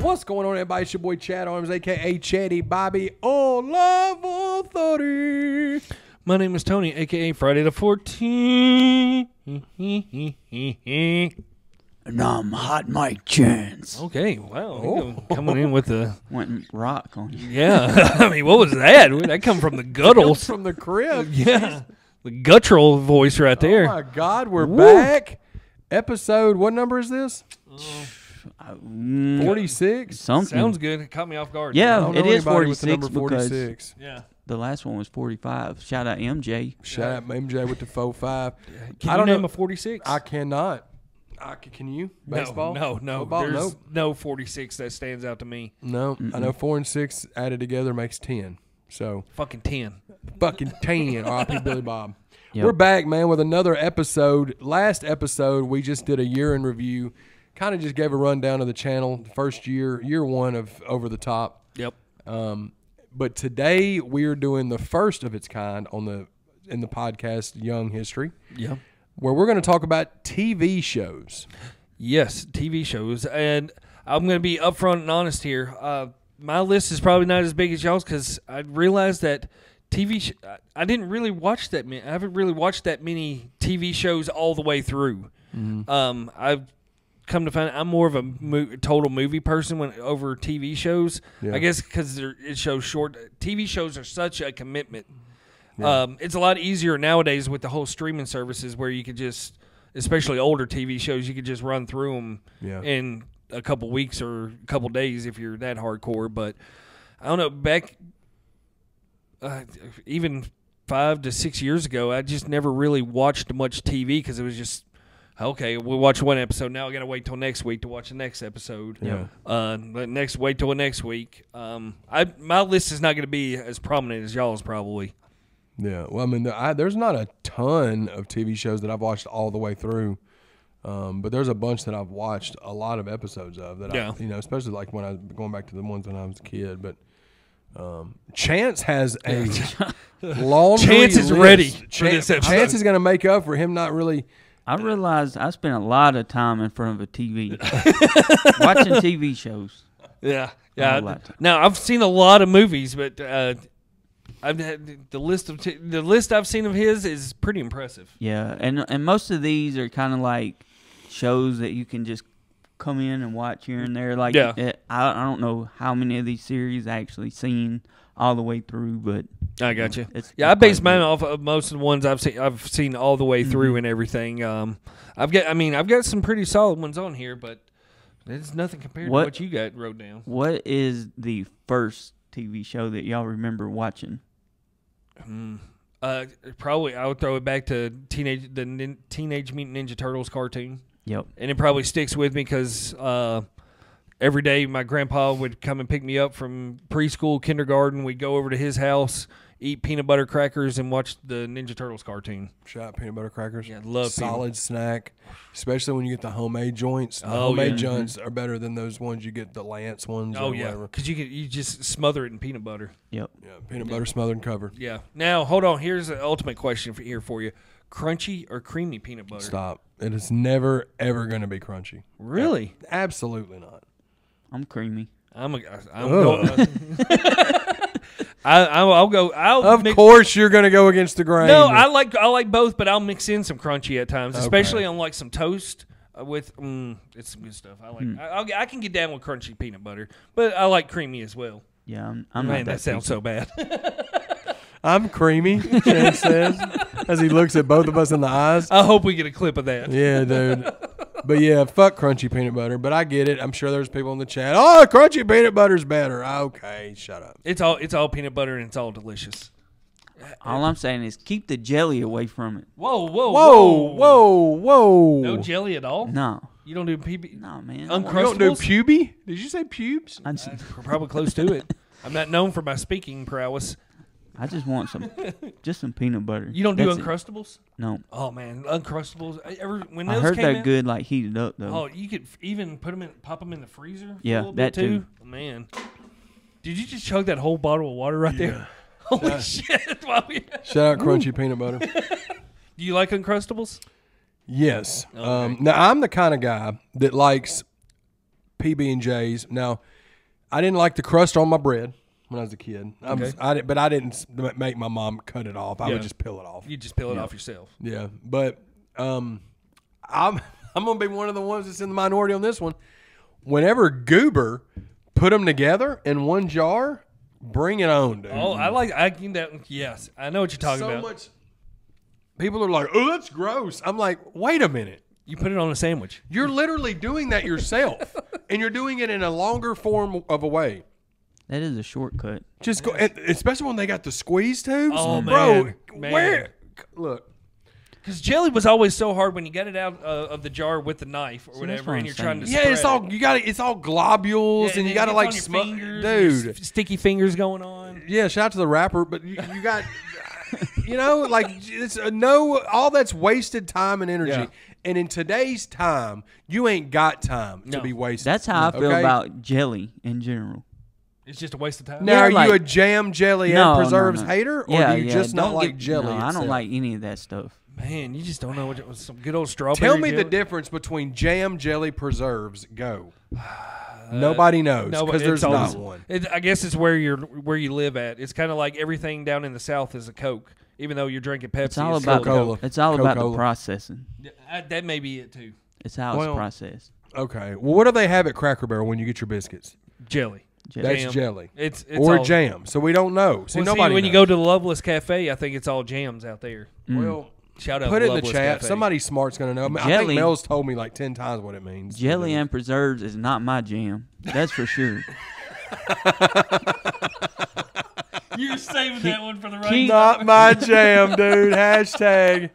What's going on, everybody? It's your boy Chad Arms, a.k.a. Chatty Bobby on Level 30. My name is Tony, a.k.a. Friday the 14th. And I'm Hot Mike Chance. Okay, wow. Coming in with the... Went rock on you. Yeah. I mean, what was that? That come from the guttles. From the crib. Yeah. The guttural voice right there. Oh, my God. We're back. Episode, what number is this? 46? Something. Sounds good. It caught me off guard. Yeah, it is 46 with the number because 46. Yeah. the last one was 45. Shout out MJ. Shout out MJ with the 4-5. Can you name a 46? I cannot. Can you? Baseball? No. Football? There's no 46 that stands out to me. No. I know 4 and 6 added together makes 10. So Fucking 10. fucking 10. R.I.P. Billy Bob. Yep. We're back, man, with another episode. Last episode, we just did a year in review. Kind of just gave a rundown of the channel. First year one of Over the Top. Yep. But today we are doing the first of its kind in the podcast Young History. Yeah. Where we're going to talk about TV shows. Yes, TV shows. And I'm going to be upfront and honest here. My list is probably not as big as y'all's because I realized that I didn't really watch that many. I haven't really watched that many TV shows all the way through. Mm-hmm. I've come to find I'm more of a total movie person over TV shows. Yeah. I guess because it shows short. TV shows are such a commitment. Yeah. It's a lot easier nowadays with the whole streaming services where you could just, especially older TV shows, you could just run through them in a couple weeks or a couple days if you're that hardcore. But I don't know, back even 5 to 6 years ago, I just never really watched much TV because it was just, okay, we'll watch one episode. Now I got to wait till next week to watch the next episode. Yeah. Wait till next week. My list is not going to be as prominent as y'all's probably. Yeah, well, I mean, there's not a ton of TV shows that I've watched all the way through, but there's a bunch that I've watched a lot of episodes of that. Yeah. Especially like when I was going back to the ones when I was a kid. But Chance has a laundry Chance is list. ready for this episode. Chance is going to make up for him not really. I realized I spent a lot of time in front of a TV watching TV shows. Yeah. A lot. Now I've seen a lot of movies, but I've had the list I've seen of his is pretty impressive. Yeah, and most of these are kind of like shows that you can just come in and watch here and there. Like, I don't know how many of these series I actually seen all the way through, but I got you. It's I base mine off of most of the ones I've seen all the way through and everything. I've got some pretty solid ones on here, but it's nothing compared to what you got wrote down. What is the first TV show that y'all remember watching? Probably I would throw it back to Teenage Mutant Ninja Turtles cartoon. Yep. And it probably sticks with me because every day my grandpa would come and pick me up from preschool, kindergarten. We'd go over to his house, eat peanut butter crackers, and watch the Ninja Turtles cartoon. Shout out peanut butter crackers. Yeah, love solid snack, especially when you get the homemade joints. The homemade joints are better than those ones you get the Lance ones. Oh or yeah, whatever. because you just smother it in peanut butter. Yep. Yeah, peanut butter smothered and covered. Yeah. Now hold on. Here's the ultimate question for you: crunchy or creamy peanut butter? Stop. It is never ever going to be crunchy. Really? Absolutely not. I'm creamy. I'll go. Of course, you're going to go against the grain. No, I like both, but I'll mix in some crunchy at times, especially on like some toast with. It's some good stuff. I can get down with crunchy peanut butter, but I like creamy as well. Yeah, Man, that sounds so bad. I'm creamy, Chance says, as he looks at both of us in the eyes. I hope we get a clip of that. Yeah, dude. But yeah, fuck crunchy peanut butter. But I get it. I'm sure there's people in the chat. Oh, crunchy peanut butter's better. Okay, shut up. It's all peanut butter and it's all delicious. All I'm saying is keep the jelly away from it. Whoa. No jelly at all? No. You don't do PB? No, man. You don't do puby? Did you say pubes? We're probably close to it. I'm not known for my speaking prowess. I just want some peanut butter. You don't do That's Uncrustables? It. No. Oh man, Uncrustables. When I those heard came they're out, good, like heated up though. Oh, you could even pop them in the freezer. For Yeah, a little bit that too. Man, did you just chug that whole bottle of water right there? Holy shit! Shout out crunchy peanut butter. Do you like Uncrustables? Yes. Okay. Now I'm the kind of guy that likes PB&Js. Now, I didn't like the crust on my bread when I was a kid. Okay. But I didn't make my mom cut it off. I would just peel it off. You just peel it off yourself. Yeah, but I'm gonna be one of the ones that's in the minority on this one. Whenever Goober put them together in one jar, bring it on, dude. Oh, yes, I know what you're talking about. Much. People are like, "Oh, that's gross." I'm like, "Wait a minute." You put it on a sandwich. You're literally doing that yourself, and you're doing it in a longer form of a way. That is a shortcut. Just go, especially when they got the squeeze tubes. Oh, bro, man. where? Look, because jelly was always so hard when you got it out of the jar with the knife or whatever, and you're trying to it's all you got. It's all globules, and you got to like dude, sticky fingers going on. Yeah, shout out to the rapper, but you got, like it's all that's wasted time and energy. Yeah. And in today's time, you ain't got time to be wasted. That's how I feel about jelly in general. It's just a waste of time. Now, are you a jam, jelly, and preserves hater, or do you just not like jelly? No, I don't like any of that stuff. Man, you just don't know what it was. Some good old strawberry. Tell me jelly. the difference between jam, jelly, preserves. Go. Nobody knows because there's not one. I guess it's where you live at. It's kind of like everything down in the South is a Coke, even though you're drinking Pepsi. It's all about Coca-Cola. It's all about the processing. That may be it too. It's how it's processed. Okay. Well, what do they have at Cracker Barrel when you get your biscuits? Jelly. That's jelly. It's or jam. So we don't know. See, nobody when knows. you go to the Loveless Cafe, I think it's all jams out there. Well, shout out. Put it in the Loveless chat. Cafe. Somebody smart's gonna know. I think Mel's told me like 10 times what it means. Jelly and preserves is not my jam. That's for sure. You're saving that one for the right. Not my jam, dude. Hashtag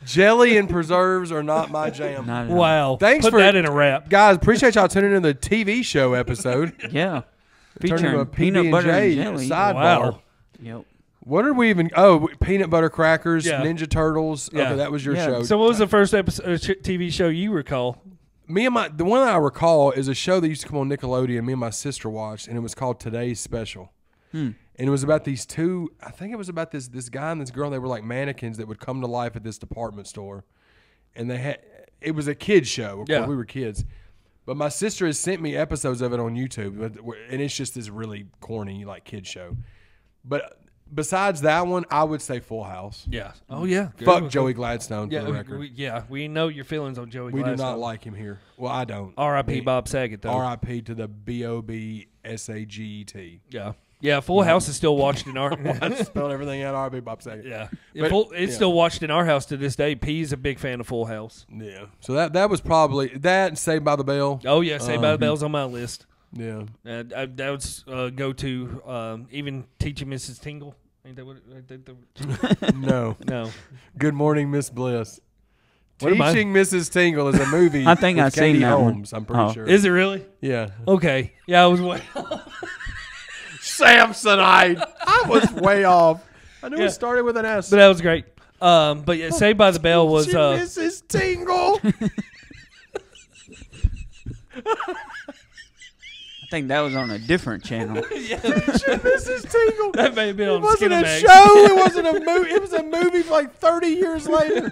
jelly and preserves are not my jam. Wow. Thanks Put for that in a wrap, guys. Appreciate y'all tuning in to the TV show episode. Yeah. Featuring a peanut butter and jelly. Sidebar. Wow. Yep. What did we even? Oh, peanut butter crackers, Ninja Turtles. Yeah. Okay, that was your show. So, what was the first episode TV show you recall? The one that I recall is a show that used to come on Nickelodeon. Me and my sister watched, and it was called Today's Special. And it was about these two. I think it was about this guy and this girl. They were like mannequins that would come to life at this department store, and it was a kids show. Of course, we were kids. But my sister has sent me episodes of it on YouTube, and it's just this really corny like kid show. But besides that one, I would say Full House. Yeah. Oh yeah. Fuck Joey Gladstone for the record. We know your feelings on Joey Gladstone. We do not like him here. Well, I don't. R.I.P. Bob Saget though. R.I.P. to the BOBSAGET. Yeah. Yeah, Full House is still watched in our. I spelled everything out. R.I.P. Bob Saget. Yeah, it's still watched in our house to this day. P's a big fan of Full House. Yeah, so that was probably that. And Saved by the Bell. Oh yeah, Saved by the Bell's on my list. Yeah, that was go to. Even Teaching Mrs. Tingle. Ain't that what? No. Good Morning, Miss Bliss. Teaching Mrs. Tingle is a movie. I think I've seen that Holmes, one. I'm pretty sure. Is it really? Yeah. Okay. Yeah, I was way. Samsonite. I was way off. I knew it started with an S. But that was great. But yeah, Saved by the Bell was Mrs. Tingle. I think that was on a different channel. Mrs. Tingle. That may have been on Skinamax. It wasn't a show. It wasn't a movie. It was a movie like 30 years later.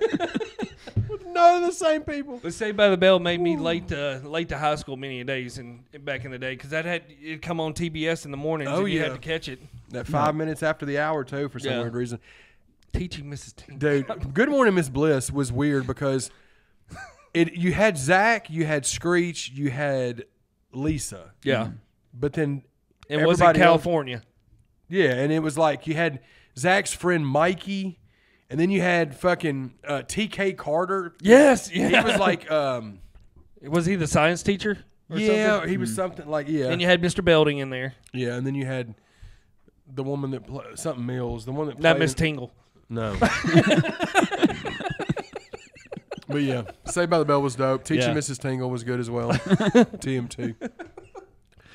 With none of the same people. But Saved by the Bell made me late to high school many days back in the day because it'd come on TBS in the mornings and you had to catch it. That 5 minutes after the hour too for some weird reason. Teaching Mrs. Tingle. Dude, Good Morning Miss Bliss was weird because you had Zach, you had Screech, you had Lisa. Yeah. But then it was in California. And it was like you had Zach's friend Mikey, and then you had fucking TK Carter. Yes. Yeah. He was like was he the science teacher? Or something? He was something like And you had Mr. Belding in there. Yeah, and then you had the woman that played something Mills, the one that played not Miss Tingle. No. But yeah, Saved by the Bell was dope. Teaching Mrs. Tingle was good as well. TM2.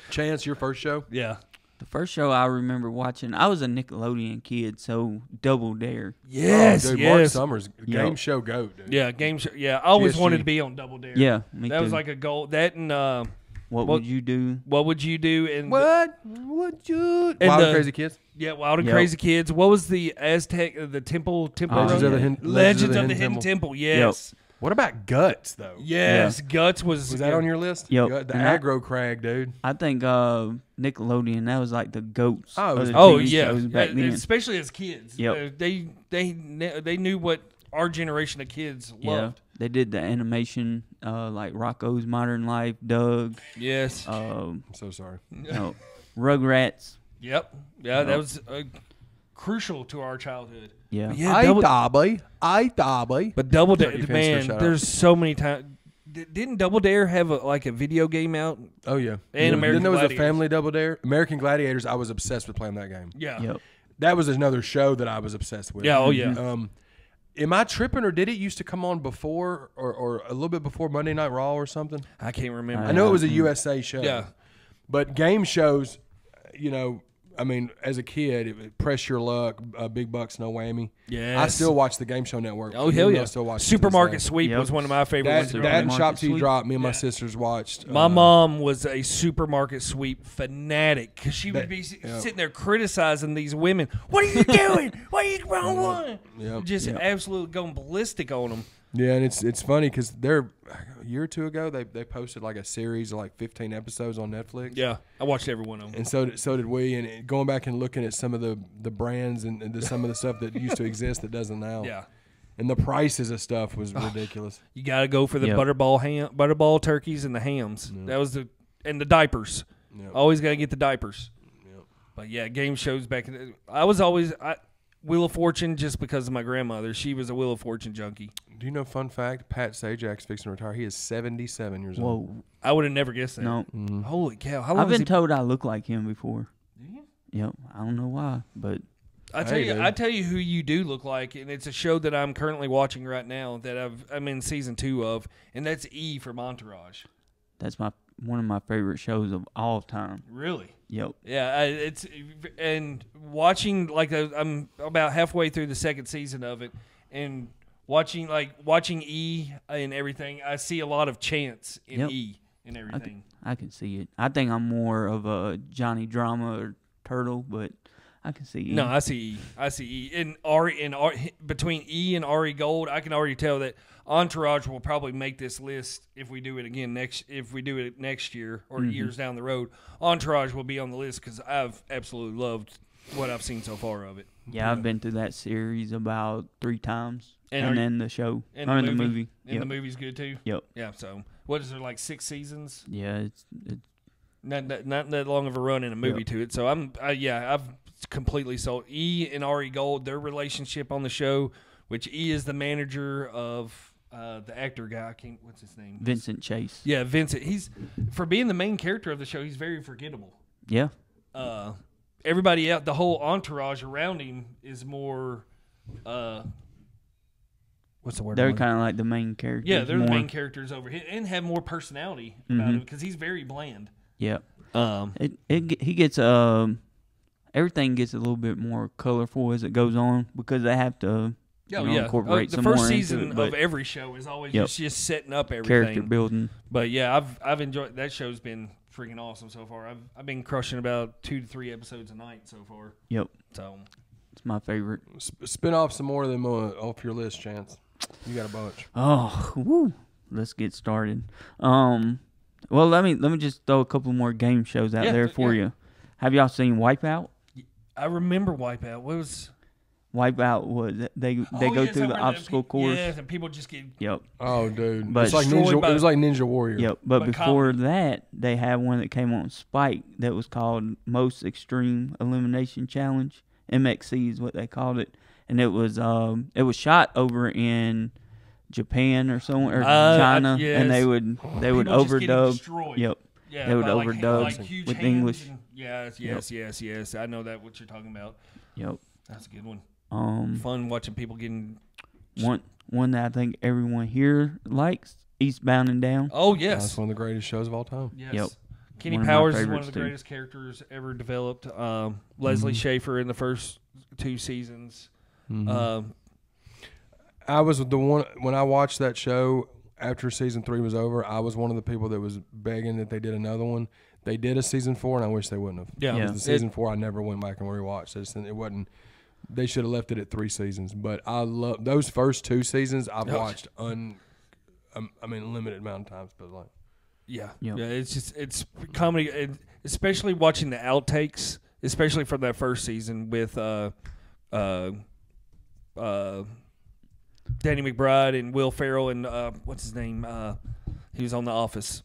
Chance, your first show? Yeah. The first show I remember watching, I was a Nickelodeon kid, so Double Dare. Yes, dude, Mark Summers, game show goat, dude. Yeah, game show. Yeah, I always wanted to be on Double Dare. Yeah, me that too. was like a goal. That and What would you do? What would you do? And what would you? Wild and Crazy Kids. Yeah, Wild and Crazy Kids. What was the Aztec? The temple. Legends of the Legends of the Hidden Temple. Yes. What about Guts though? Yes, Guts was that on your list? Yep. The aggro crag, dude. I think Nickelodeon, that was like the goats. Oh, of the Oh TV yeah, shows back then. especially as kids. Yep. They knew what our generation of kids loved. They did the animation, like Rocko's Modern Life, Doug. Yes. I'm so sorry. No, Rugrats. Yep. Yeah, that was crucial to our childhood. Yeah. But yeah, Dobby. But Double Sorry, Dare, you finished man, your shout-out. there's so many times. Didn't Double Dare have a video game out? Oh yeah. And American Then there was Gladiators. a Family Double Dare. American Gladiators. I was obsessed with playing that game. Yeah. Yep. That was another show that I was obsessed with. Yeah. Oh yeah. Am I tripping, or did it used to come on before, or a little bit before Monday Night Raw or something? I can't remember. I know it was a USA show. Yeah. But game shows, I mean, as a kid, Press Your Luck, Big Bucks, No Whammy. Yes. I still watch the Game Show Network. Oh hell yeah! I still watch Supermarket it Sweep Yep. was one of my favorite ones. that and Shop T Sweep. Drop. Me and my sisters watched. My mom was a Supermarket Sweep fanatic because she would be sitting there criticizing these women. What are you doing? What are you wrong one? Yep. Just absolutely going ballistic on them. Yeah, and it's funny because they're a year or two ago they posted like a series of like 15 episodes on Netflix. Yeah, I watched every one of them. And so did we. And going back and looking at some of the brands and some of the stuff that used to exist that doesn't now. Yeah. And the prices of stuff was ridiculous. You got to go for the butterball turkeys and the hams. That was and the diapers. Yep. Always got to get the diapers. Yep. But yeah, game shows back in I was always Wheel of Fortune just because of my grandmother. She was a Wheel of Fortune junkie. Do you know, fun fact, Pat Sajak's fixing to retire. He is 77 years old. Whoa. I would have never guessed that. No. Holy cow. How long I've has been he told I look like him before. you? Yep. I don't know why, but I tell you, dude. I tell you who you do look like, and it's a show that I'm currently watching right now that I'm in season 2 of, and that's E from Entourage. that's one of my favorite shows of all time. Really? Yep. Yeah, it's and watching I'm about halfway through the second season of it, and watching E and everything. I see a lot of Chance in Yep. E and everything. I can see it. I think I'm more of a Johnny Drama or Turtle, but I can see it. No, I see E. And Ari between E and Ari Gold, I can already tell that Entourage will probably make this list if we do it again next year or years down the road. Entourage will be on the list because I've absolutely loved what I've seen so far of it. Yeah, I've been through that series about 3 times, And and are then the show, And or the movie. And Yep. the movie's good too. Yep. Yeah. So what is there, like 6 seasons? Yeah, it's Not that long of a run in a movie to it. So I've completely sold. E and Ari Gold, their relationship on the show, which E is the manager of the actor guy. What's his name? Vincent Chase. Yeah, Vincent. He's for being the main character of the show. He's very forgettable. Yeah. Everybody out, the whole entourage around him is more. What's the word? They're kind of like the main characters. Yeah, they're more. the main characters over here and have more personality about him because he's very bland. Yeah. He gets everything gets a little bit more colorful as it goes on because they have to incorporate the some first more season into it, of every show is always Yep. just setting up everything. character building. But yeah, I've enjoyed that. Show's been freaking awesome so far. I've been crushing about 2 to 3 episodes a night so far. Yep. So It's my favorite. Spin off some more of them off your list, Chance. You got a bunch. Oh, woo. Let's get started. Well, let me just throw a couple more game shows out there for you. Have y'all seen Wipeout? I remember Wipeout. What was Wipeout was they go through the obstacle course. Yeah, and people just get. Yep. Oh, dude. But It's like destroyed by- it was like Ninja Warrior. Yep. But But before comedy. that, they had one that came on Spike that was called Most Extreme Elimination Challenge. MXC is what they called it, and it was shot over in Japan or somewhere or China, yes. and they would People just getting overdub. destroyed. Yep. Yeah, They would by, overdub huge with hands English. and- yes. I know that what you're talking about. Yep. That's a good one. Um, Fun watching people getting. one that I think everyone here likes, Eastbound and Down. Oh That's yes, one of the greatest shows of all time. yes. Yep. Kenny One of my Powers is one favorites, of the too. greatest characters ever developed. Leslie Schaefer in the first 2 seasons. I was the one when I watched that show after season 3 was over. I was one of the people that was begging that they did another one. They did a season 4, and I wish they wouldn't have. Yeah. Because the season 4, I never went back and rewatched. It wasn't. They should have left it at 3 seasons. But I love those first 2 seasons. I've watched I mean, limited amount of times, but like. Yeah, Yep. yeah. It's comedy, and especially watching the outtakes, especially from that first season with Danny McBride and Will Ferrell and what's his name? He was on The Office.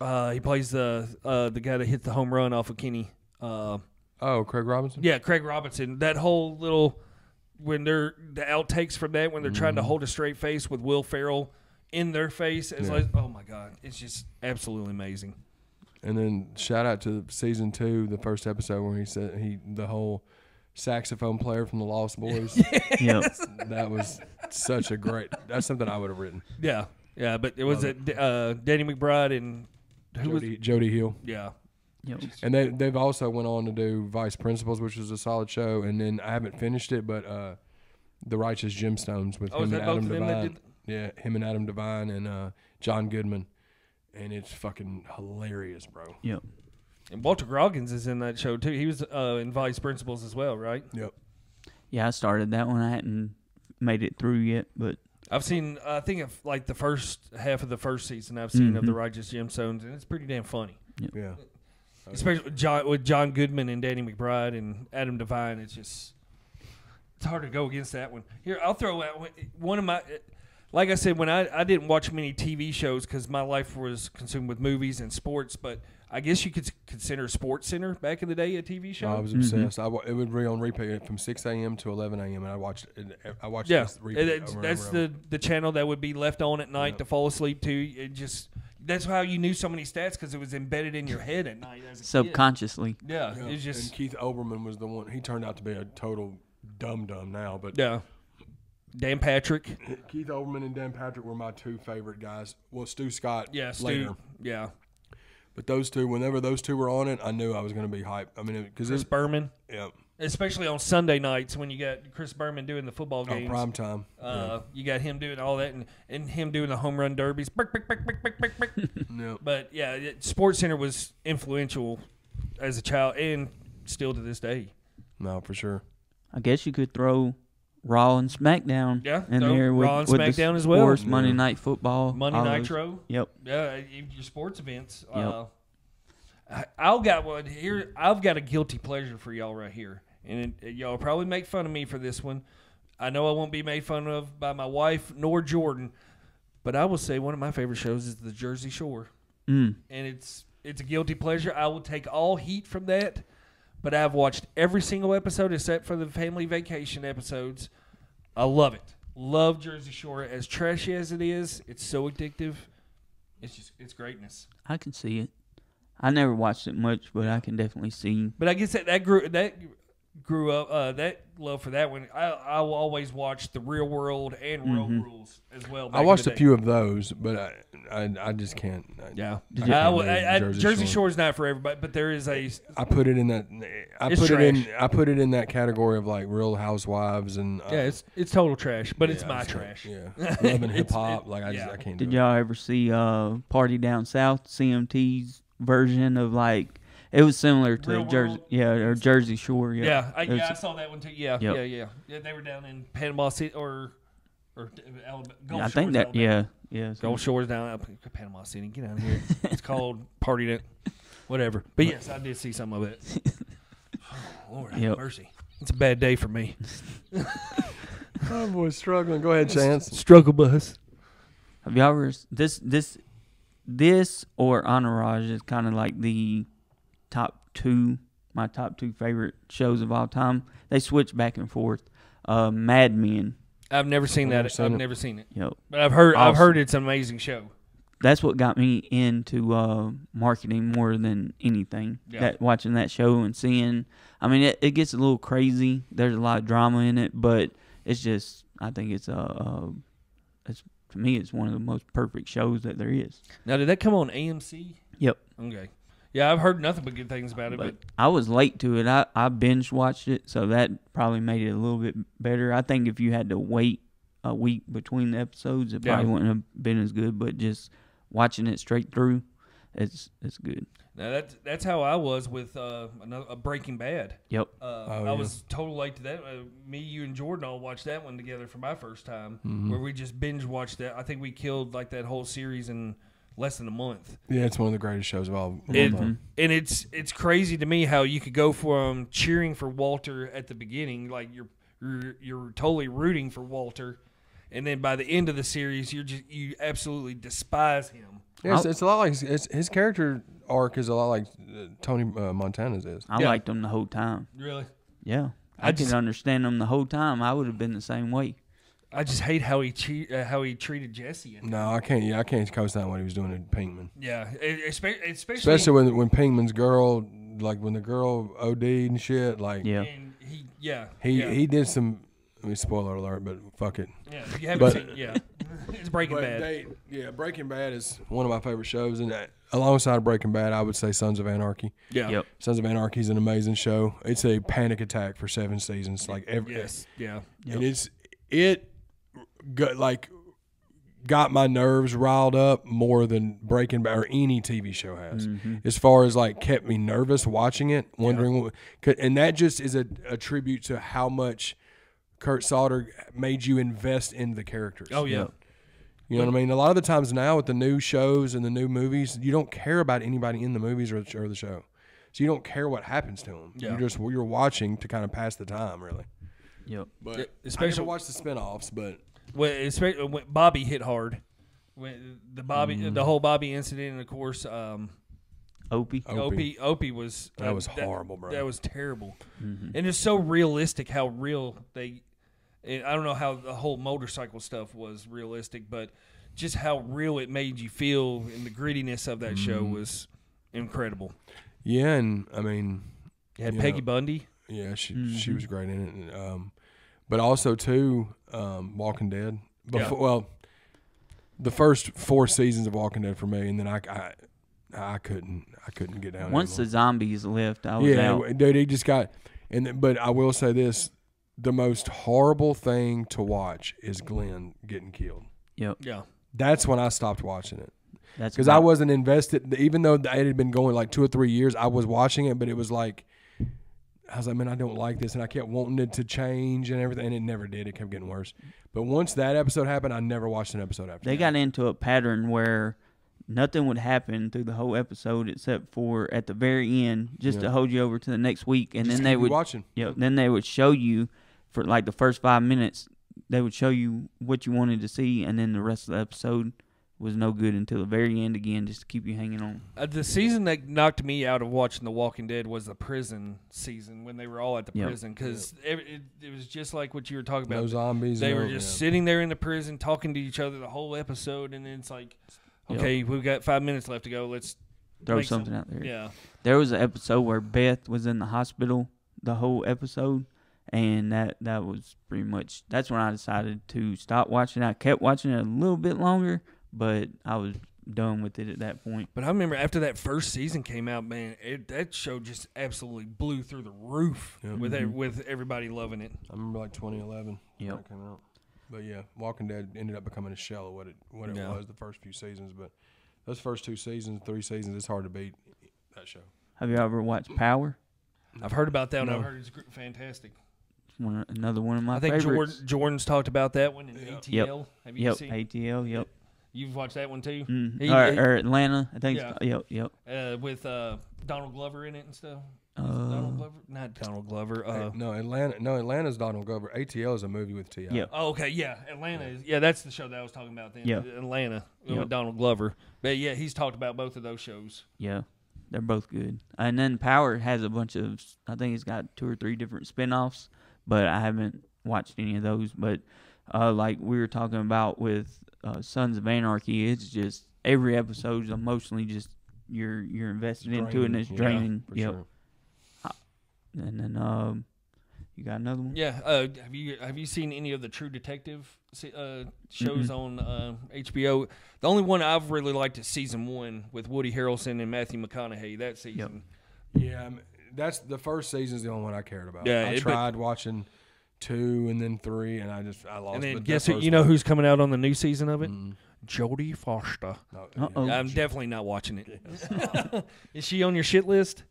He plays the guy that hit the home run off of Kenny. Craig Robinson. Yeah, Craig Robinson. That whole little when they're the outtakes from that when they're trying to hold a straight face with Will Ferrell in their face. It's like, oh my God, it's just absolutely amazing. And then shout out to season 2, the first episode where he said the whole saxophone player from the Lost Boys. Yep. That was such a great. That's something I would have written. Yeah, but it was Danny McBride and Jody Hill. Yeah. Yep. And they've also went on to do Vice Principals, which was a solid show. And then I haven't finished it, but The Righteous Gemstones with him and Adam Devine. Yeah, him and Adam Devine and John Goodman. And it's fucking hilarious, bro. Yep. And Walter Goggins is in that show too. He was in Vice Principals as well, right? Yep. Yeah, I started that one. I hadn't made it through yet, but I've seen. I think of like the first half of the first season. I've seen of The Righteous Gemstones, and it's pretty damn funny. Yep. Yeah. Especially with John Goodman and Danny McBride and Adam Devine. It's hard to go against that one. Here, I'll throw out one of my. Like I said, when I didn't watch many TV shows because my life was consumed with movies and sports, but I guess you could consider Sports Center back in the day a TV show. I was obsessed. It would be on repeat from 6 a.m. to 11 a.m. and I watched it. Yeah, that's the channel that would be left on at night to fall asleep to. That's how you knew so many stats because it was embedded in your head at night as a subconsciously. kid. Yeah, it's just. And Keith Olbermann was the one. He turned out to be a total dum now, but yeah. Dan Patrick. Keith Olbermann and Dan Patrick were my 2 favorite guys. Well, Stu Scott. Yeah, Stu. Later. Yeah. But those two, whenever those two were on it, I knew I was going to be hyped. I mean, because Chris Berman. Yeah. Especially on Sunday nights when you got Chris Berman doing the football games. Prime time. You got him doing all that and him doing the home run derbies. Yep. But yeah, Sports Center was influential as a child and still to this day. No, for sure. I guess you could throw Raw and SmackDown in there with, Raw and with SmackDwn the as well. Sports, Monday Night Football. Monday Nitro. Yep. Yeah, your sports events. Yep. I've got one here. I've got a guilty pleasure for y'all right here. And y'all probably make fun of me for this one. I know I won't be made fun of by my wife nor Jordan, but I will say one of my favorite shows is The Jersey Shore. And it's a guilty pleasure. I will take all heat from that, but I've watched every single episode except for the family vacation episodes. I love it. Love Jersey Shore. As trashy as it is, it's so addictive. It's greatness. I can see it. I never watched it much, but I can definitely see. But I guess that grew up that love for that one. I will always watch The Real World and Road Rules as well. I watched a few of those, but I just can't. Jersey Shore is not for everybody, but there is a. I put it in that. I put it in that category of like Real Housewives and. It's total trash, but it's my trash. Yeah, loving hip hop. Like I can't. Did y'all ever see Party Down South, CMT's version of like? It was similar to Jersey, or Jersey Shore. Yeah, I saw that one too. Yeah, yeah. They were down in Panama City or Alabama. Gulf I think that. Alabama. Yeah. Gulf Shores down Panama City. Get out of here. It's called Party Down, whatever. But yes, I did see some of it. Oh, Lord have mercy. It's a bad day for me. Oh boy, struggling. Go ahead, Chance. Struggle bus. Have y'all ever this or Entourage is kind of like the my top two favorite shows of all time. They switch back and forth. Mad Men. I've never seen that. I've never seen it. Yep. But I've heard it's an amazing show. That's what got me into marketing more than anything. Yeah. Watching that show and seeing. I mean, it gets a little crazy. There's a lot of drama in it, but it's just. I think it's to me, it's one of the most perfect shows that there is. Now, did that come on AMC? Yep. Okay. Yeah, I've heard nothing but good things about it. But I was late to it. I binge watched it, so that probably made it a little bit better. I think if you had to wait a week between the episodes, it probably wouldn't have been as good. But just watching it straight through, it's good. Now that's how I was with Breaking Bad. Yep. I was total late to that. Me, you, and Jordan all watched that one together for my first time, where we just binge watched that. I think we killed like that whole series in less than a month. Yeah, it's one of the greatest shows of all. And it's crazy to me how you could go from cheering for Walter at the beginning, like you're totally rooting for Walter, and then by the end of the series, you absolutely despise him. Yeah, it's a lot like his character arc is a lot like Tony Montana's is. I liked him the whole time. Really? Yeah, I could understand him the whole time. I would have been the same way. I just hate how he treated Jesse. No, I can't. Yeah, I can't co-sign what he was doing in Pinkman. Yeah, especially when Pinkman's girl, like when the girl OD'd and shit. Like, and he did some. I mean, spoiler alert, but fuck it. Yeah, if you haven't seen, it's Breaking Bad. Breaking Bad is one of my favorite shows, and alongside Breaking Bad, I would say Sons of Anarchy. Yeah, yep. Sons of Anarchy is an amazing show. It's a panic attack for 7 seasons, like every. Yes, yeah, and it got my nerves riled up more than Breaking Bad or any TV show has. As far as like kept me nervous watching it, wondering and that just is a tribute to how much Kurt Sauter made you invest in the characters. Oh yeah. You know what I mean? A lot of the times now with the new shows and the new movies, you don't care about anybody in the movies or the show. So you don't care what happens to them. Yeah. You're watching to kind of pass the time, really. Yep. But especially I never watch the spinoffs, but especially when Bobby hit hard. When the whole Bobby incident, and of course, Opie was that was horrible, bro. That was terrible, and it's so realistic how real they. I don't know how the whole motorcycle stuff was realistic, but just how real it made you feel, and the grittiness of that show was incredible. Yeah, and I mean, you had Peggy Bundy. Yeah, she was great in it, but also too, Walking Dead. Well, the first 4 seasons of Walking Dead for me, and then I couldn't get down. Once the zombies left, I was out. Dude, he just got. But I will say this: the most horrible thing to watch is Glenn getting killed. Yep. Yeah. That's when I stopped watching it. That's because I wasn't invested. Even though it had been going like 2 or 3 years, I was watching it, but it was like. I was like, man, I don't like this, and I kept wanting it to change and everything, and it never did. It kept getting worse. But once that episode happened, I never watched an episode after. They got into a pattern where nothing would happen through the whole episode except for at the very end, just to hold you over to the next week, and just then they would watching. Yeah, then they would show you for like the first 5 minutes. They would show you what you wanted to see, and then the rest of the episode was no good until the very end again, just to keep you hanging on. The season that knocked me out of watching The Walking Dead was the prison season when they were all at the prison, because it was just like what you were talking about. No zombies. They were just sitting there in the prison talking to each other the whole episode, and then it's like, okay, we've got 5 minutes left to go. Let's throw something out there. Yeah. There was an episode where Beth was in the hospital the whole episode, and that was pretty much, that's when I decided to stop watching. I kept watching it a little bit longer, but I was done with it at that point. But I remember after that first season came out, man, that show just absolutely blew through the roof with everybody loving it. I remember like 2011 when it came out. But yeah, Walking Dead ended up becoming a shell of what it was the first few seasons. But those first 2 seasons, 3 seasons, it's hard to beat that show. Have you ever watched Power? I've heard about that one. I've heard it's fantastic. Another one of my favorites. I think Jordan's talked about that one in ATL. Yep. Have you seen ATL, yep. You've watched that one too? Or Atlanta, I think. Yeah. Yep. With Donald Glover in it and stuff. Donald Glover? Not Donald Glover. No, Atlanta's Donald Glover. ATL is a movie with T.I. Yep. Oh, okay, yeah. Atlanta is. Yeah, that's the show that I was talking about then. Yeah. Atlanta with Donald Glover. But yeah, he's talked about both of those shows. Yeah, they're both good. And then Power has a bunch of, I think it's got 2 or 3 different spinoffs, but I haven't watched any of those. But like we were talking about with Sons of Anarchy, it's just every episode is emotionally just you're invested into it, and it's draining. Yeah, for sure. And then you got another one? Yeah. Have you seen any of the True Detective shows on HBO? The only one I've really liked is season 1 with Woody Harrelson and Matthew McConaughey. That season. Yep. Yeah, that's the first season's the only one I cared about. Yeah, I tried watching 2 and then 3, and I lost. And then guess who? You know who's coming out on the new season of it? Jodie Foster. Uh-oh. I'm definitely not watching it. Is she on your shit list?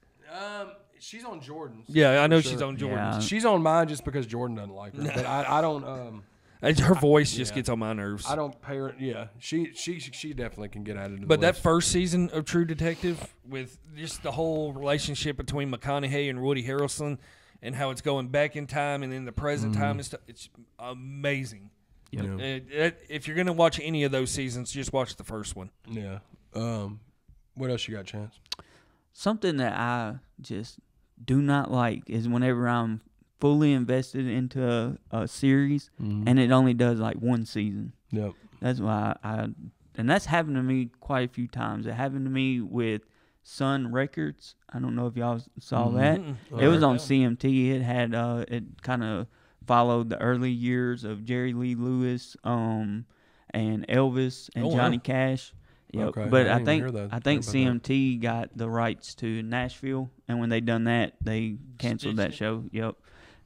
She's on Jordan's. Yeah, I know sure. she's on Jordan's. Yeah. She's on mine just because Jordan doesn't like her. But I don't. Her voice just gets on my nerves. I don't pay her. Yeah, she definitely can get added to the But that list. first season of True Detective, with just the whole relationship between McConaughey and Woody Harrelson, and how it's going back in time and in the present time and stuff, it's amazing. If you're gonna watch any of those seasons, just watch the first one. Yeah. What else you got, Chance? Something that I just do not like is whenever I'm fully invested into a series and it only does like one season. Yep. That's why and that's happened to me quite a few times. It happened to me with Sun Records. I don't know if y'all saw that. It was on CMT. It had it kind of followed the early years of Jerry Lee Lewis and Elvis and Johnny Cash. Yep. Okay. But I I didn't think hear that. I think Heard about CMT got the rights to Nashville, and when they done that, they canceled that show. Yep.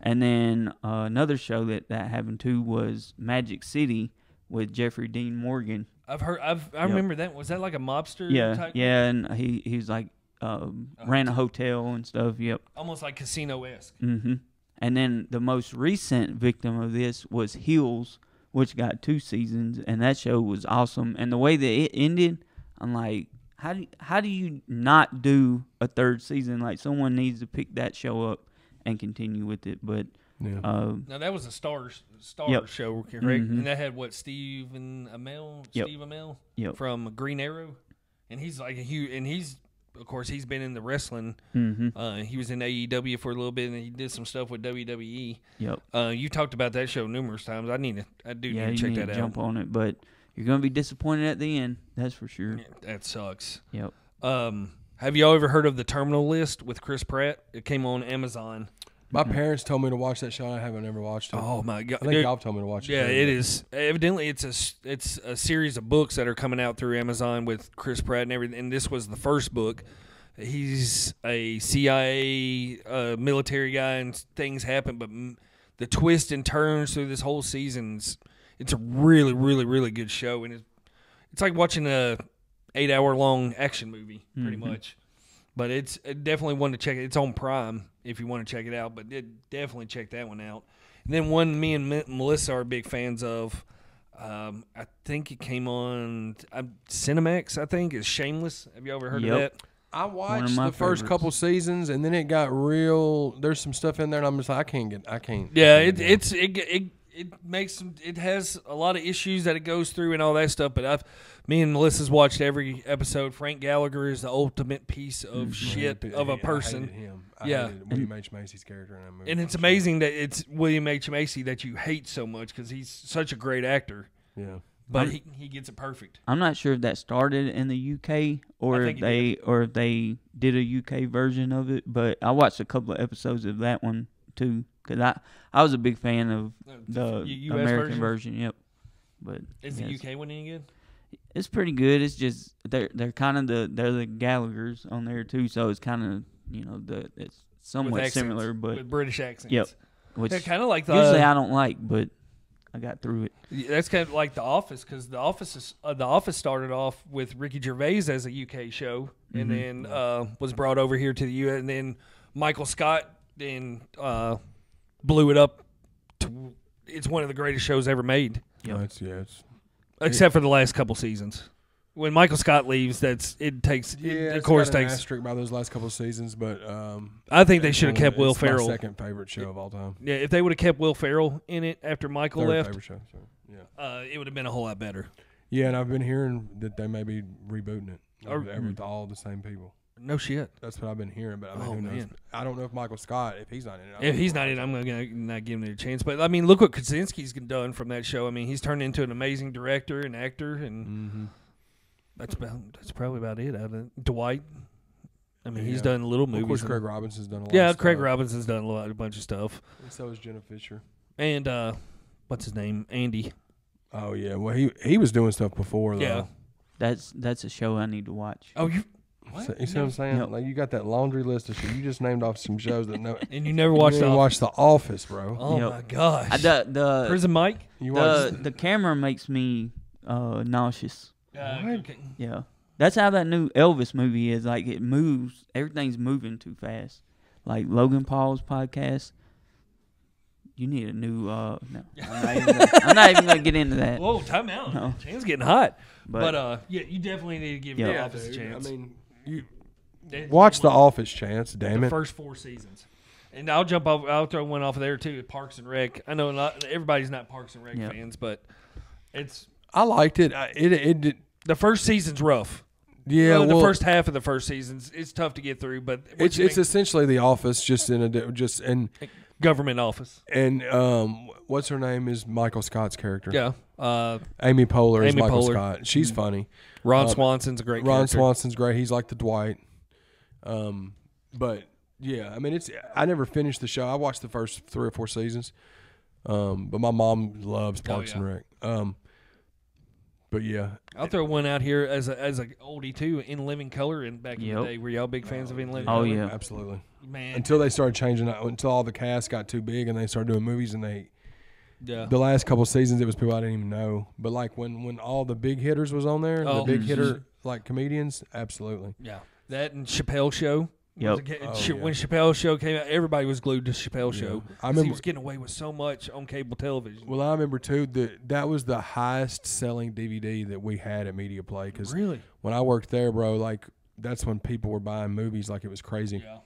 And then another show that happened too was Magic City with Jeffrey Dean Morgan. I remember that. Was that like a mobster? Yeah, type yeah, and he was like ran a hotel and stuff. Yep. almost like Casino-esque. Mm-hmm. And then the most recent victim of this was Hills, which got 2 seasons, and that show was awesome. And the way that it ended, I'm like, how do you not do a 3rd season? Like, someone needs to pick that show up and continue with it. But Yeah. Now that was a Star Yep. show, correct? Mhm. And that had what, Steve Amell Yep. from Green Arrow, and he's like a huge, and he's of course he's been in the wrestling. Mm-hmm. He was in AEW for a little bit, and he did some stuff with WWE. Yep. You talked about that show numerous times. I do need to check that out. Jump on it, but you're gonna be disappointed at the end. That's for sure. Yeah, that sucks. Yep. Have y'all ever heard of the Terminal List with Chris Pratt? It came on Amazon. My parents told me to watch that show, and I haven't ever watched it. Oh my god! I think y'all told me to watch it. Yeah, it is. Evidently, it's a series of books that are coming out through Amazon with Chris Pratt and everything. And this was the first book. He's a CIA military guy, and things happen. But the twists and turns through this whole season, it's a really, really, really good show. And it's like watching a 8-hour-long action movie, pretty much. But it's definitely one to check. It's on Prime if you want to check it out. But definitely check that one out. And then one me and Melissa are big fans of. I think it came on Cinemax. I think is Shameless. Have you ever heard of that? I watched the first couple seasons, and then it got real. There's some stuff in there, and I'm just like, I can't. Yeah, it makes some. It has a lot of issues that it goes through and all that stuff. But me and Melissa's watched every episode. Frank Gallagher is the ultimate piece of shit of a person. I hated him. I hated William H. Macy's character in that movie. And it's amazing that it's William H. Macy that you hate so much because he's such a great actor. Yeah. But he gets it perfect. I'm not sure if that started in the UK or if they did a UK version of it, but I watched a couple of episodes of that one too because I was a big fan of the US American version. Yep. But is the UK one any good? It's pretty good. It's just they're kind of they're the Gallaghers on there too, so it's kind of it's somewhat similar, but with British accents. Yep. Which they're kind of like usually I don't like, but I got through it. That's kind of like The Office, because The Office started off with Ricky Gervais as a UK show, and then was brought over here to the US, and then Michael Scott then blew it up. It's one of the greatest shows ever made. Yep. Except for the last couple seasons. When Michael Scott leaves, of course takes asterisk by those last couple of seasons, but I think they should have kept Will Ferrell. My second favorite show of all time. Yeah, if they would have kept Will Ferrell in it after Michael Third left, favorite show. So, yeah, it would have been a whole lot better. Yeah, and I've been hearing that they may be rebooting it with all the same people. No shit. That's what I've been hearing, but I mean, who knows? I don't know if Michael Scott, if he's not in it. If he's not in it, I'm going to not give him a chance. But, I mean, look what Krasinski's done from that show. I mean, he's turned into an amazing director and actor, and that's probably about it. Dwight, I mean, he's done little movies. Of course, Craig Robinson's done a lot of stuff. Yeah, Craig Robinson's done a bunch of stuff. And so is Jenna Fisher. And, what's his name? Andy. Oh, yeah. Well, he was doing stuff before, though. Yeah. That's a show I need to watch. Oh, you... What? You see what I'm saying? Yep. Like you got that laundry list of shit. You just named off some shows that and you never watched The Office, bro. Oh my gosh. The Prison Mike. The camera makes me nauseous. Okay. Yeah. That's how that new Elvis movie is. Like, it moves. Everything's moving too fast. Like Logan Paul's podcast. You need a new. No, I'm not even gonna get into that. Whoa, time out. No. Chain's getting hot. But yeah, you definitely need to give The Office a chance. I mean, you watch The Office, Chance. Damn it. The first 4 seasons. And I'll jump off. I'll throw one off of there too. Parks and Rec. I know everybody's not Parks and Rec fans, but I liked it. It the first season's rough. Yeah, the first half of the first season's it's tough to get through, but it's essentially The Office, just in government office. And what's her name is Michael Scott's character. Yeah, Amy Poehler is Michael Poehler. Scott. She's funny. Ron Swanson's a great character. Ron Swanson's great. He's like the Dwight. But yeah, I mean, I never finished the show. I watched the first 3 or 4 seasons. But my mom loves Parks and Rec. But yeah, I'll throw one out here as a oldie too. In Living Color, and back in the day, were y'all big fans of In Living Color? Oh yeah, absolutely. Man, until they started changing, until all the cast got too big and they started doing movies, and the last couple seasons it was people I didn't even know. But like when all the big hitters was on there, the big hitter like comedians, absolutely. Yeah, that and Chappelle Show. Yep. When Chappelle's Show came out, everybody was glued to Chappelle's Show. I remember he was getting away with so much on cable television. Well, I remember too that was the highest selling DVD that we had at Media Play. Cause really, when I worked there, bro, like that's when people were buying movies like it was crazy. Yeah.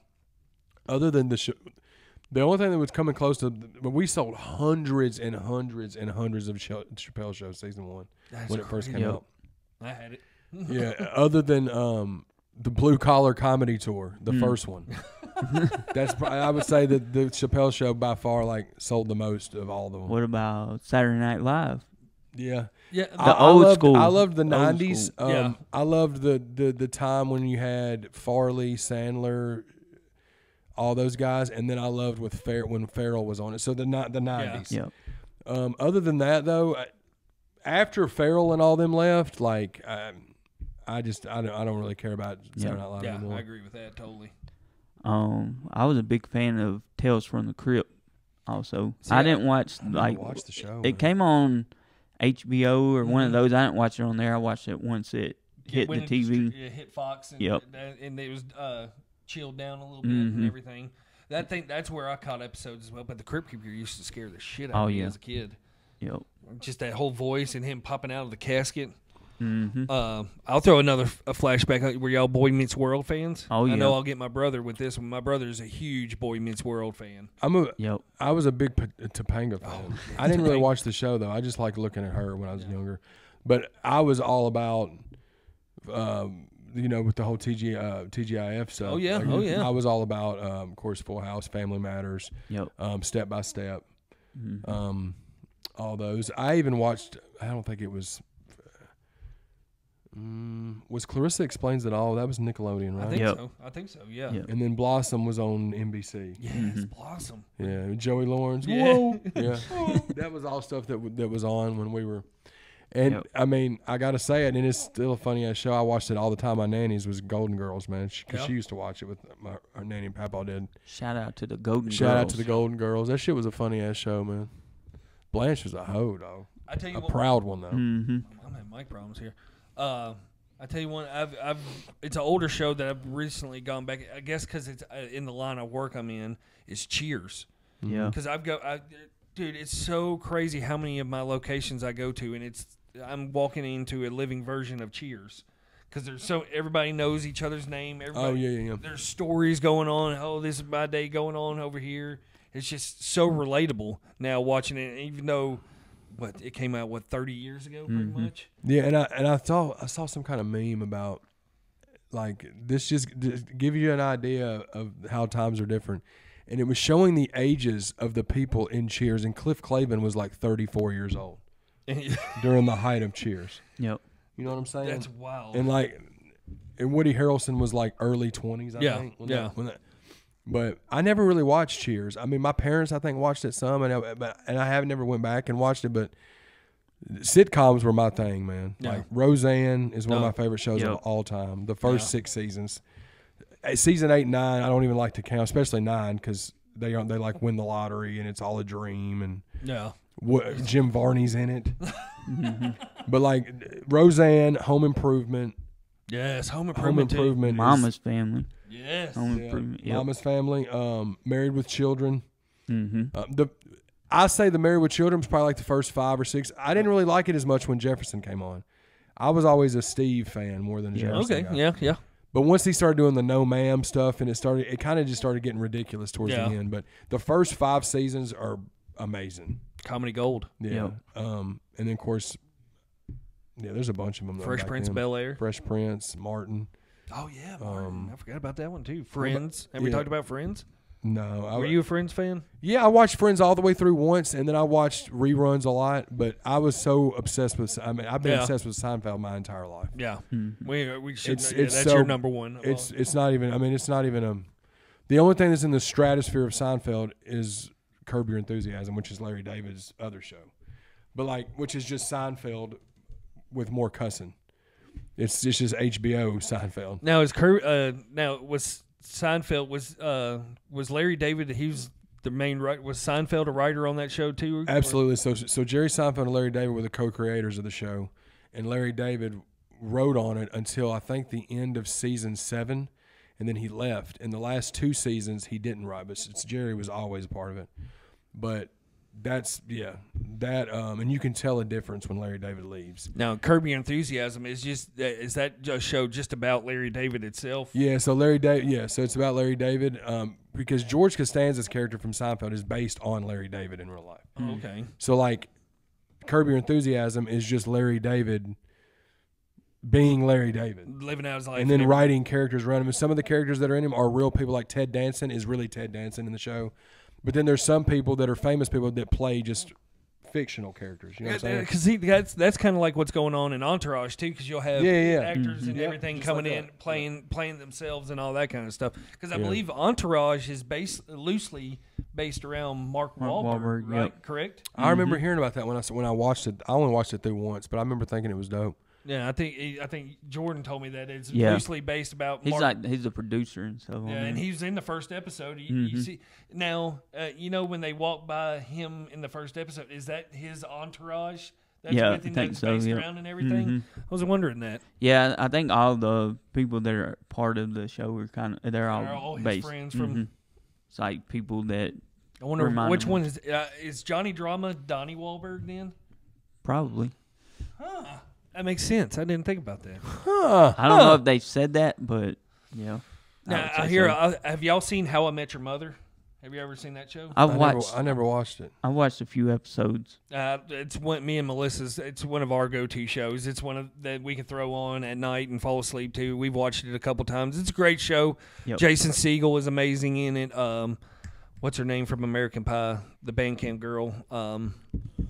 Other than the only thing that was coming close to, but we sold hundreds and hundreds and hundreds of Chappelle Show season 1 when it first came out. I had it. Yeah. Other than the Blue Collar Comedy Tour, the first one. I would say that the Chappelle Show by far like sold the most of all of them. What about Saturday Night Live? Yeah, yeah. The old school. I loved the '90s. Yeah. I loved the time when you had Farley, Sandler, all those guys, and then I loved when Farrell was on it. So the '90s. Yeah. Other than that, though, after Farrell and all them left, like. I don't really care about Saturday Night Live anymore. I agree with that totally. I was a big fan of Tales from the Crypt. Also, I didn't watch the show. It came on HBO or one of those. I didn't watch it on there. I watched it once it hit the TV. It hit Fox. And, and it was chilled down a little bit and everything. That's where I caught episodes as well. But the Crypt Keeper used to scare the shit out of me as a kid. Yep. Just that whole voice and him popping out of the casket. Mm-hmm. I'll throw another flashback. Were y'all Boy Meets World fans? Oh yeah. I know I'll get my brother with this one. My brother is a huge Boy Meets World fan. I was a big Topanga fan. I didn't really watch the show though. I just liked looking at her when I was younger. But I was all about, with the whole TGIF stuff. Oh yeah, I was all about, of course, Full House, Family Matters. Yep. Step by Step. Mm-hmm. All those. I even watched. I don't think it was. Was Clarissa Explains It All? That was Nickelodeon, right? I think so. Yeah. And then Blossom was on NBC. Yes, Blossom. Yeah, Joey Lawrence. Yeah. Whoa. Yeah. That was all stuff that was on when we were. And I mean, I gotta say it, and it's still a funny ass show. I watched it all the time. My nanny's was Golden Girls, man, because she used to watch it with her nanny and Papa did. Shout out to the Golden Girls. Shout out to the Golden Girls. That shit was a funny ass show, man. Blanche was a hoe, dog. I tell you what, proud one though. Mm-hmm. I'm having mic problems here. I tell you one. It's an older show that I've recently gone back. I guess because it's in the line of work I'm in. Is Cheers. Yeah. Because dude, it's so crazy how many of my locations I go to, and I'm walking into a living version of Cheers. Because everybody knows each other's name. Yeah. There's stories going on. Oh, this is my day going on over here. It's just so relatable now watching it, even though. It came out 30 years ago, pretty much. Yeah, and I saw some kind of meme about like this just give you an idea of how times are different, and it was showing the ages of the people in Cheers, and Cliff Clavin was like 34 years old during the height of Cheers. Yep. You know what I'm saying? That's wild. And Woody Harrelson was like early 20s. I think. But I never really watched Cheers. I mean, my parents, I think, watched it some, and I have never went back and watched it. But sitcoms were my thing, man. Yeah. Like Roseanne is one of my favorite shows of all time. The first 6 seasons, season 8 and 9, I don't even like to count, especially 9 because they like win the lottery and it's all a dream. And Jim Varney's in it. But like Roseanne, Home Improvement. Yes, Home Improvement. Mama's Family. Yes. Home Improvement. Yep. Mama's Family. Married with Children. Mm-hmm. I say the Married with Children was probably like the first 5 or 6. I didn't really like it as much when Jefferson came on. I was always a Steve fan more than a Jefferson guy. Yeah. But once he started doing the no ma'am stuff, and it kind of just started getting ridiculous towards the end. But the first 5 seasons are amazing. Comedy gold. Yeah. And then of course, there's a bunch of them. Fresh Prince of Bel-Air. Fresh Prince, Martin. Oh yeah, Martin. I forgot about that one too. Friends. Have we talked about Friends? No. Were you a Friends fan? Yeah, I watched Friends all the way through once, and then I watched reruns a lot. But I was so obsessed with. I've been obsessed with Seinfeld my entire life. Yeah, we should. It's that's so, your number one. It's not even. I mean, it's not even the only thing that's in the stratosphere of Seinfeld is Curb Your Enthusiasm, which is Larry David's other show, but which is just Seinfeld with more cussing. It's just HBO Seinfeld. Now was Seinfeld was Larry David? He was the main writer. Was Seinfeld a writer on that show too? Absolutely. So Jerry Seinfeld and Larry David were the co-creators of the show, and Larry David wrote on it until I think the end of season 7, and then he left. In the last 2 seasons, he didn't write, but Jerry was always a part of it. But and you can tell a difference when Larry David leaves. Now, Curb Your Enthusiasm is that a show just about Larry David itself? Yeah, so so it's about Larry David because George Costanza's character from Seinfeld is based on Larry David in real life. Oh, okay. So like Curb Your Enthusiasm is just Larry David being Larry David. Living out his life. And then writing characters around him. And some of the characters that are in him are real people, like Ted Danson is really Ted Danson in the show. But then there's some people that are famous people that play just fictional characters. You know what I'm saying? Because that's kind of like what's going on in Entourage too. Because you'll have actors and everything coming in playing themselves and all that kind of stuff. Because I believe Entourage is loosely based around Mark Wahlberg, right? Yep. Correct. I remember hearing about that when I watched it. I only watched it through once, but I remember thinking it was dope. Yeah, I think Jordan told me that it's loosely based about. He's a producer and stuff. Yeah, and he's in the first episode. You see now, when they walk by him in the first episode, is that his entourage? That's with him, that's based around and everything. I was wondering that. Yeah, I think all the people that are part of the show are they're all his based. Friends from. It's like people that. I wonder which one is Johnny Drama Donnie Wahlberg then? Probably. Huh. That makes sense. I didn't think about that. I don't know if they said that, but yeah. Now I hear. Have y'all seen How I Met Your Mother? Have you ever seen that show? I never watched it. I watched a few episodes. It's me and Melissa's. It's one of our go-to shows. It's one that we can throw on at night and fall asleep to. We've watched it a couple times. It's a great show. Yep. Jason Segel is amazing in it. What's her name from American Pie? The Bandcamp girl.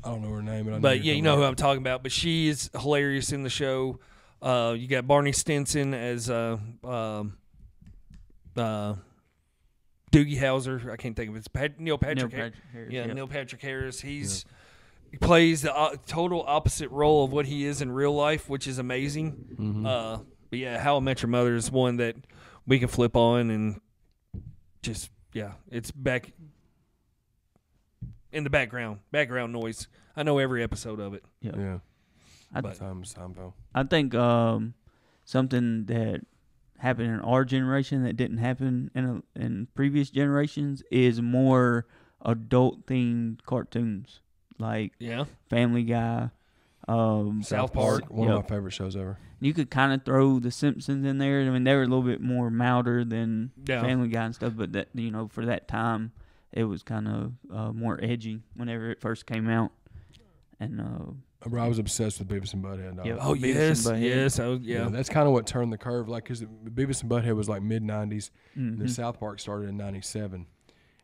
I don't know her name, but yeah, you know who I'm talking about. But she is hilarious in the show. You got Barney Stinson as Doogie Howser. I can't think of it. Neil Patrick Harris. Yeah, Neil Patrick Harris. He plays the total opposite role of what he is in real life, which is amazing. But yeah, How I Met Your Mother is one that we can flip on and just it's back. In the background noise. I know every episode of it. Yeah. I think something that happened in our generation that didn't happen in previous generations is more adult-themed cartoons, like Family Guy, South Park. One of my favorite shows ever. You could kind of throw The Simpsons in there. I mean, they were a little bit more milder than Family Guy and stuff, but that for that time, it was kind of more edgy whenever it first came out. And I was obsessed with Beavis and Butthead. Yep. Oh, yes. Yeah, that's kind of what turned the curve. Like, because Beavis and Butthead was like mid-'90s, and then South Park started in '97.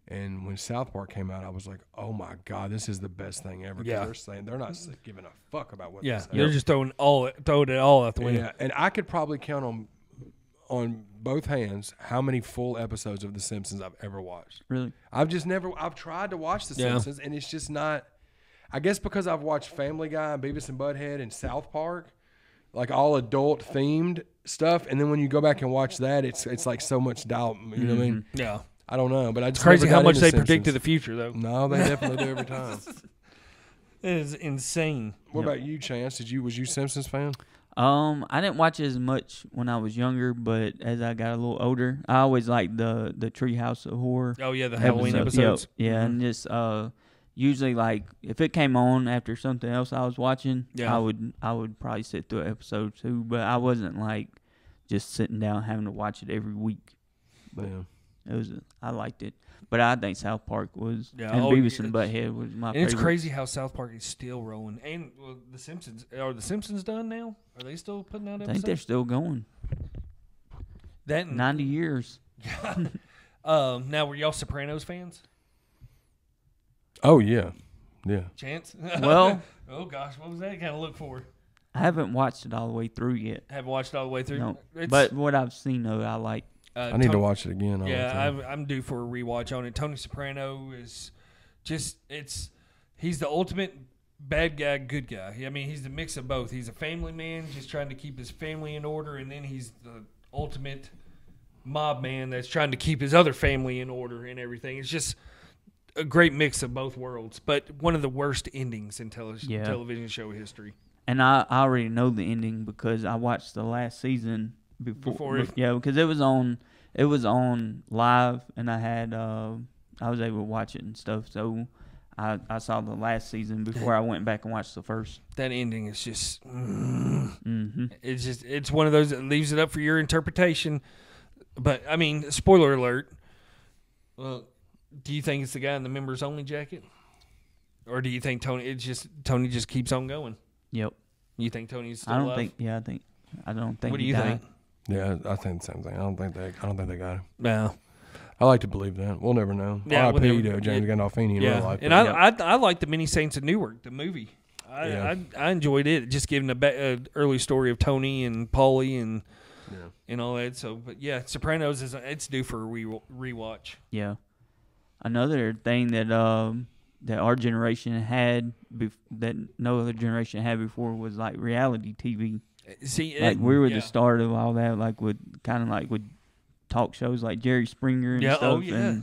And when South Park came out, I was like, oh, my God, this is the best thing ever. Yeah. They're not giving a fuck about what they say. They're just throwing it all out the window. Yeah, and I could probably count on both hands how many full episodes of The Simpsons I've ever watched. Really? I've tried to watch The Simpsons, and it's just not. I guess because I've watched Family Guy and Beavis and Butthead and South Park, like all adult themed stuff, and then when you go back and watch that, it's like so much doubt. You know what I mean? Yeah. I don't know, but I just crazy how much they Simpsons. predicted the future, though. No, they definitely do every time. It is insane. What about you, Chance? Was you Simpsons fan? I didn't watch as much when I was younger, but as I got a little older, I always liked the Treehouse of Horror. Oh yeah, the Halloween episodes. Yeah, and just usually like if it came on after something else I was watching, I would probably sit through an episode or two, but I wasn't like just sitting down having to watch it every week. But I liked it. But I think South Park was, and Beavis and Butthead was my favorite. It's crazy how South Park is still rolling. And The Simpsons, are The Simpsons done now? Are they still putting out episodes? I think they're still going. 90 years. Now, were y'all Sopranos fans? Oh, yeah. Chance? Well. Oh, gosh, what was that kind of look for? I haven't watched it all the way through yet. Haven't watched it all the way through? No. But what I've seen, though, I like. I need to watch it again. I'm due for a rewatch on it. Tony Soprano is just, he's the ultimate bad guy, good guy. I mean, he's the mix of both. He's a family man just trying to keep his family in order, and then he's the ultimate mob man that's trying to keep his other family in order and everything. It's just a great mix of both worlds, but one of the worst endings in television show history. And I already know the ending because I watched the last season before because it was on live, and I was able to watch it and stuff. So I saw the last season before I went back and watched the first. That ending is just it's one of those that leaves it up for your interpretation. But I mean, spoiler alert. Well, do you think it's the guy in the members only jacket, or do you think Tony just keeps on going? Yep. You think Tony's still alive? I don't think. What do you think? Yeah, I think the same thing. I don't think they got him. No. I like to believe that. We'll never know. Yeah, R.I.P. to James Gandolfini in real life. And I like the Many Saints of Newark, the movie. I enjoyed it. Just giving an early story of Tony and Paulie and all that. So, but yeah, Sopranos it's due for a rewatch. Yeah. Another thing that our generation had that no other generation had before was like reality TV. See, like we were the start of all that, like with talk shows like Jerry Springer and stuff. Oh, yeah.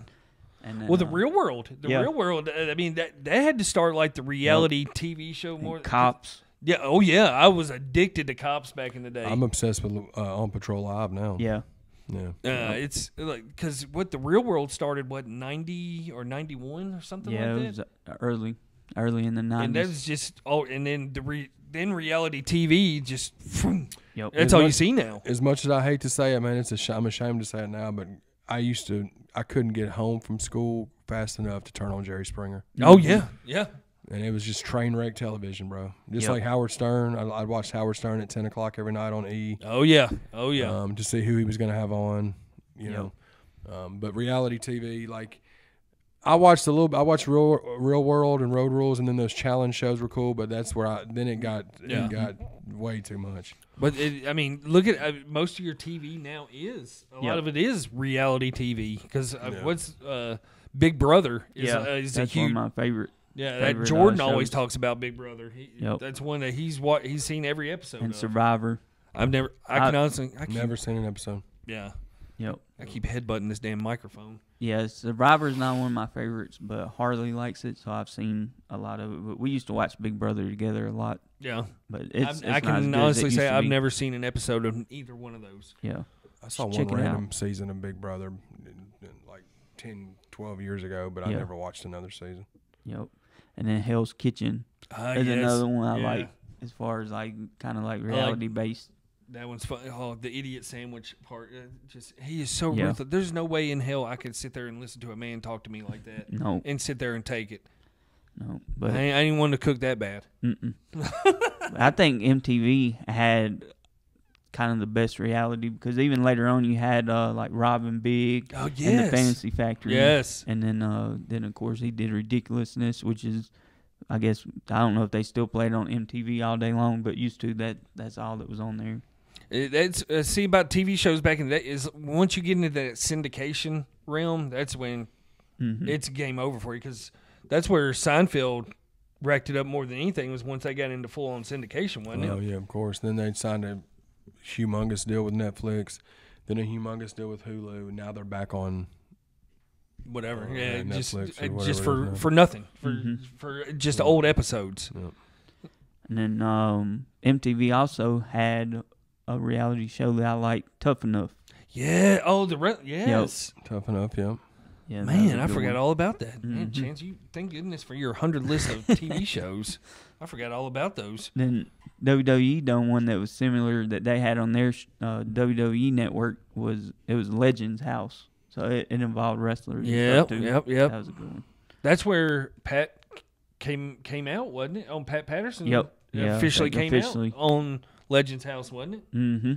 And the Real World. Real World, I mean, that had to start like the reality TV show more. And Cops. Yeah, oh yeah. I was addicted to Cops back in the day. I'm obsessed with On Patrol Live now. Yeah. Yeah. It's like, because the Real World started, 90 or 91 or something like that? Yeah, it was early in the 90s. And that was just, and then then reality TV just, that's all you see now. As much as I hate to say it, man, I'm ashamed to say it now, but I couldn't get home from school fast enough to turn on Jerry Springer. Oh, yeah. And it was just train wreck television, bro. Just like Howard Stern. I'd watch Howard Stern at 10 o'clock every night on E. Oh, yeah. To see who he was going to have on, you know. But reality TV, like, I watched Real World and Road Rules, and then those challenge shows were cool, but that's where it got way too much. But, look at most of your TV now a lot of it is reality TV, because what's Big Brother is that's a huge, one of my favorite. Yeah, that Jordan always talks about Big Brother. That's one that he's seen every episode and of. Survivor. I've never seen an episode. Yeah. Yep. I keep headbutting this damn microphone. Yeah, Survivor's not one of my favorites, but Harley likes it, so I've seen a lot of it. But we used to watch Big Brother together a lot. Yeah. But it's I can honestly say I've never seen an episode of either one of those. Yeah. I saw one random season of Big Brother like 10, 12 years ago, but I never watched another season. Yep. And then Hell's Kitchen is another one I like as far as like kind of like reality based. That one's fun. Oh, the idiot sandwich part. He is so ruthless. There's no way in hell I could sit there and listen to a man talk to me like that. No. And sit there and take it. No. But I ain't want to cook that bad. I think MTV had kind of the best reality because even later on you had like Robin Big and the Fantasy Factory. Yes. And then of course he did Ridiculousness, which is, I guess, I don't know if they still played on MTV all day long, but used to. That's all that was on there. See about TV shows back in the day is once you get into that syndication realm, that's when it's game over for you, because that's where Seinfeld racked it up more than anything, was once they got into full on syndication, wasn't it? Oh yeah, of course. Then they signed a humongous deal with Netflix, then a humongous deal with Hulu, and now they're back on whatever. Yeah, just Netflix or just whatever it is for nothing Mhm. for just old episodes. Yep. And then MTV also had a reality show that I liked, Tough Enough. Yeah. Oh, yes. Tough Enough, yeah. Yeah, that was Man, a I good forgot one. all about that. Man, Mhm. Chance, you thank goodness for your 100 list of TV shows. I forgot all about those. Then WWE done one that was similar that they had on their WWE network. It was Legends House, so it involved wrestlers. and Yep, stuff too. yep. That was a good one. That's where Pat came out, wasn't it? On Pat Patterson. Yep. Yeah, officially like came officially. out on Legends House, wasn't it? Mm-hmm.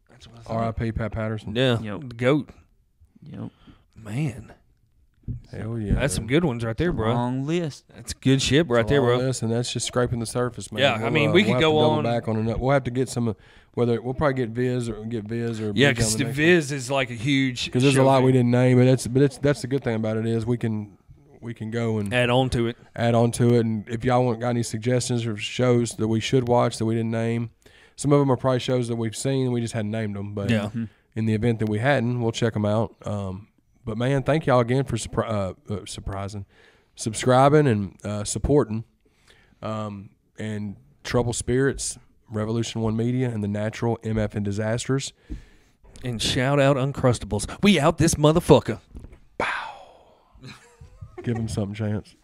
That's what I thought. R.I.P. Pat Patterson. Yeah. Yep. The GOAT. Yep. Man. Hell yeah. That's some good ones right there, bro. Long list. That's good shit right there, bro. And that's just scraping the surface, man. Yeah, I mean, we could we'll have go to double on- back on another. We'll have to get some. Whether we'll probably get Viz or Yeah, Big on because the next Viz is like a huge. because there's a show lot we to didn't name, but that's the good thing about it is we can go and add on to it. add on to it. And if y'all got any suggestions or shows that we should watch that we didn't name, some of them are probably shows that we've seen, we just hadn't named them. But Yeah. in the event that we hadn't, we'll check them out. But man, thank y'all again for subscribing and supporting. And Trouble Spirits, Revolution One Media, and the Natural MF and Disasters. And shout out Uncrustables. We out this motherfucker. Give them some chance.